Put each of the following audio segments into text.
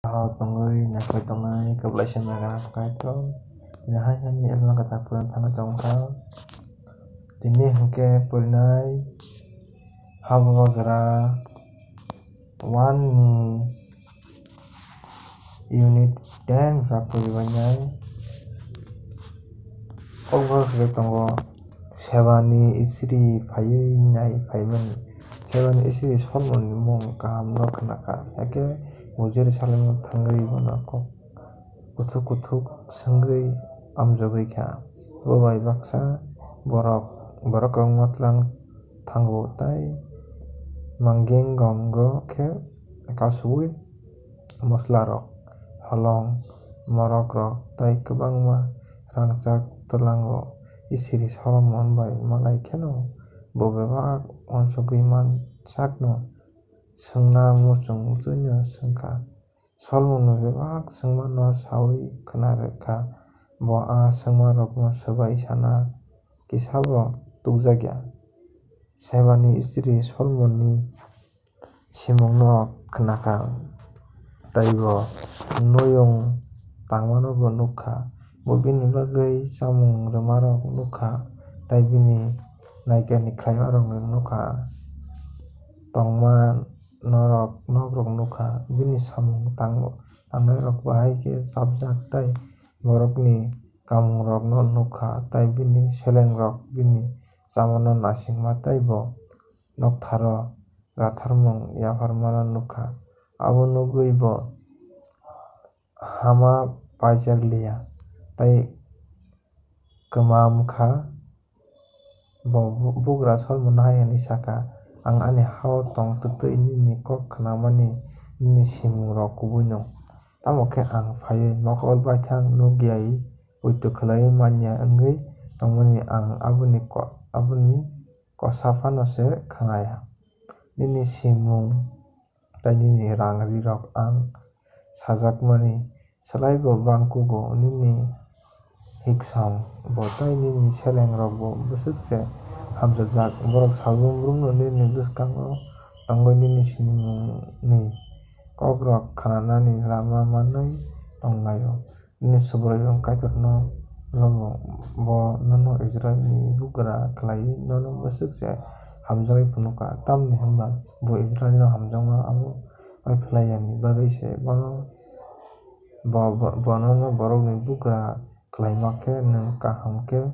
Tungguin nyampe tungai ke belasnya mereka itu nah nyanyi elma kata pulang tangan tongkal ini hengke pulinai hawa gara one unit dan berapa banyak over tunggu sewani istri payu nyai paymen sewani istri solmon mong kam no kenaka eke mujur saling tanggai bonako kutuk senggai amjogai kha bobai baksa borok matlang tanggo tai manggeng gonggo ke kasui mosla rok holong morok rok tai kebangma rangsak telango isiri solomon bai malai keno bobeba onsogui man sakno sengna musung musunya sengka solomon bebak sengma no sawi kenareka boa sengma rokno sebai sana kisabo tukjagya sebani istri solomoni simongno kenaka taibo noyong tangmano bo nukha bobini bagai samung remarok nukha taibini naikani khlaimarok nukha tongma norok nokrok nukha bini samung tangnai rok bahai ke sabjak tai borokni kamung rok no nukha tai bini seleng rok bini samano nasingma taibo noktharo ratharmung yafarmano nukha abo nugui bo hama paijak tai kemam kha bo bugra solmon hayani saka ang ani hao tong tutui nini kok khnamani nini simung rok kubui no tamo khe ang phaiui nokol baithang nugyai poito khlai manya wngui tongmani ang aboni kosafano se khnaya nini simung tai nini rang rirok ang sajakmani slaibo bangkugo nini hiksam bo tai nini seleng rok bo bwswkse hamjajak borok salbrum no nini bwskango tangoi nini simungni kok rok khananani lama manui tongnaio nini subrui kaitor no bo nono Israel ni bugra khlai nono bwswkse hamjagui phunukha tamoni hwnba bo Israel no hamjakma abo paiphlaiyani bagui se bono borokni bugra khlaima khe nwng kaham khe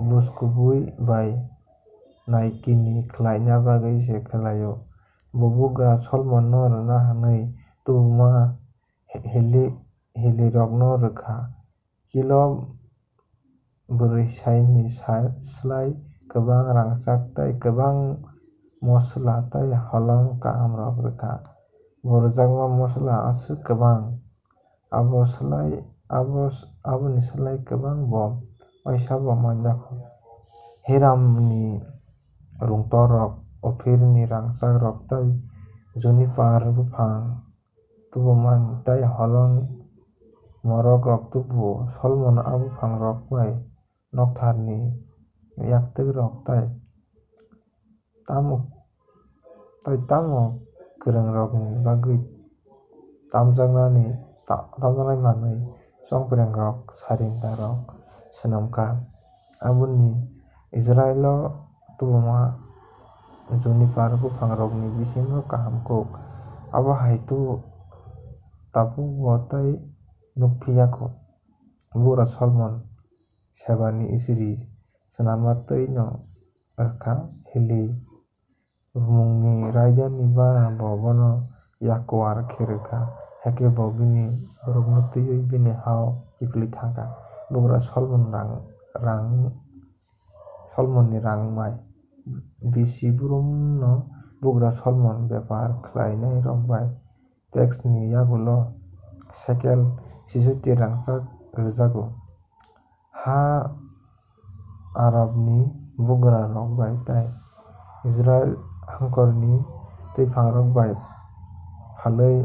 buskubui bai naikini khlaina bagui se khlaio bo bugra solmon no rwna hwnui tubuma hili rok no rwkha kilo bwrwi sai ni slai kwbang rangchak tei kwbang mosla tei holong kaham rok rwkha bo rwjakma mosla aswk kwbang aboni slai kwbang bo waisa bo manjago hiram ni rungtok rok ophir ni rangchak rok tei juniper bwphang tubumani tei holong morok rok tubuo solomon a bwphang rok bai nokthar ni yaktwk rok tei tamo kwrwng rokni bagui tamjaknai manui chongprang rok sarinda rok swnamkha aboni Israel o tubuma juniper bwphang rokni bisingo kaham kuk abo hai tapubo tei nukphiago bugra solomon sebani istri swnamma twi no rwkha hili bumungni raida ni bara bo bono yakuar khe rwkha heke bo bini borokno twiwi bini hao chikli thangkha bugra solomon ni rangmai bisi brum no bugra solomon bepar khlainai rok bai tax ni yagulo shekel 66 rangchak rwjago ha arab ni bugra rok bai tei Israel hangkor ni twyphang rok bai falui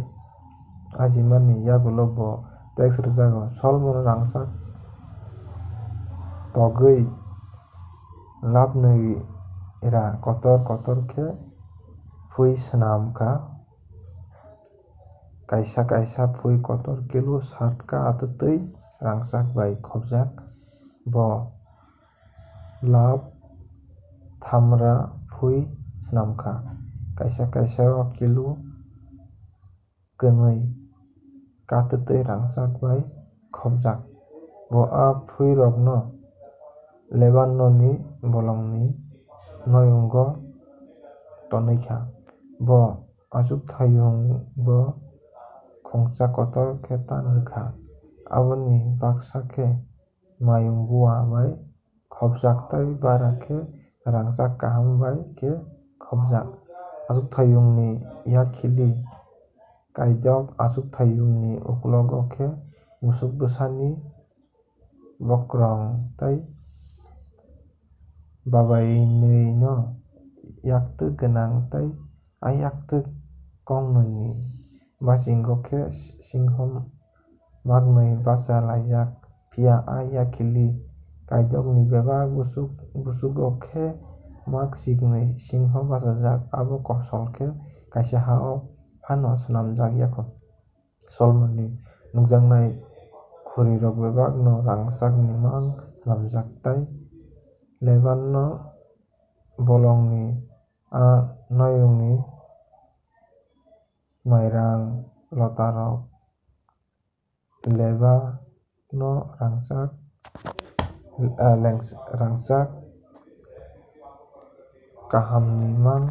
ajimani yagulo bo tax rwjago solomon rangchak togui labnui ra kotor khe phui swnamkha kaisa phui kotor kilo satka atwtui rangchak bai khobjak bo lab thamra phui swnamkha kaisa o kilo kwnui katwtui rangchak bai khobjak bo phui rok no Lebanon ni bolongni noyungo tonikha bo achukthayung bo khongsa kotor khe tanwkha aboni baksa khe mayung bua bai khobjak tei bara khe rangchak kaham bai khe khobjak achukthayung ni yakhili kaidok achukthayung ni uklogo khe musuk bwsani bokrong tei babainui no yaktwk gwnang tei ayaktwk kongnui ni bachungo khe singho maknui bachalaijak phiya yakhili kaidok ni bebak busugo khe mak siknui singho bachajak abo kosol khe kaisa ha o phano swnamjak yakham solmani ni nukjaknai khuri rok bebak no rangchak ni mang swnamjak tei Lebanon bolongni noyungni mairang lotarok leba no rangchak kaham ni mang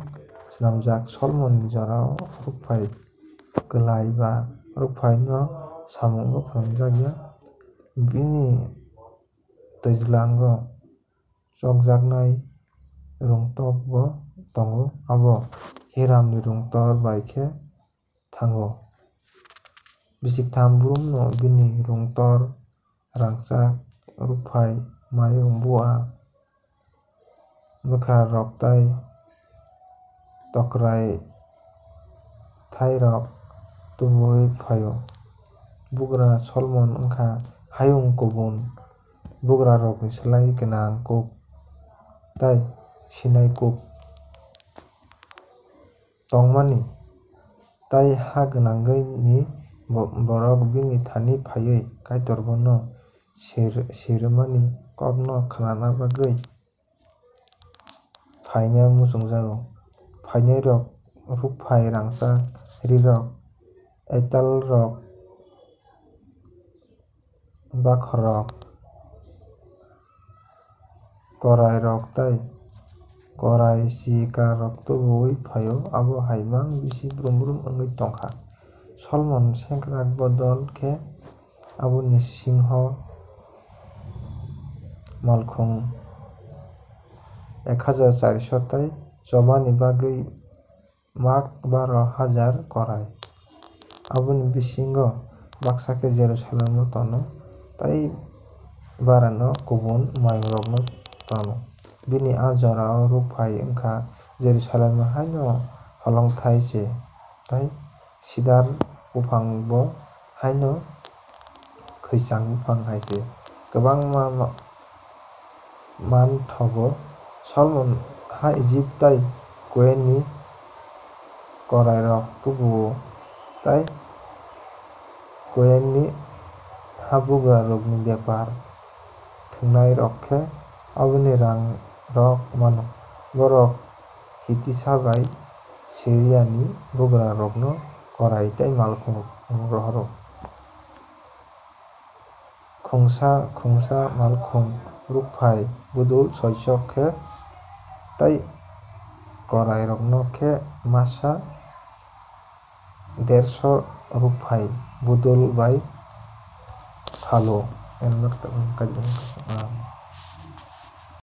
swnamjak solmani jorao rukphai klai ba rukphai no samung bo phalamjakya bini twijlango chokjaknai rungtok bo tongo abo hiram ni rungtor bai khe thango bisiktham brum no bini rungtor rangchak rukphai mayung bua mwkha rok tei tokrai thairok tubui phaio bugra solmon wngkha hayung kubun bugra rokni slai gwnang kuk tei sinai kuk tongmani tei ha gwnangui ni borok bini thani phaiui kaitorbo no sirwmani kok no khlana bagui phaina muchungjago phainai rok rukphai rangchak rírok etal rok bakhor rok korai rok tei korai chikar rok tubui phaio abo hai mang bisi brum wngui tongkha solmon sengkrak bodol khe aboni singho malkhung 1400 tei chobani bagui mak 12000 korai aboni bisingo baksa khe Jerusalem no tono tei bara no kubun mayung rok no tono bini jorao rukphai wngkha Jerusalem haino holongthai se tei cedar buphang bo haino khwchang buphang hai se kwbangma manthogo solomon ha Egypt tei Kuwait ni korai rok tubuo tei Kuwait ni ha bugra rokni bepar thwngnai rok khe aboni rang rok mano borok hitisa bai Syria ni bugra rok no korai tei malkhung rohorok khungsa malkhung rukphai budul 600 khe tei korai rok no khe masa 150 rukphai budul bai phalo.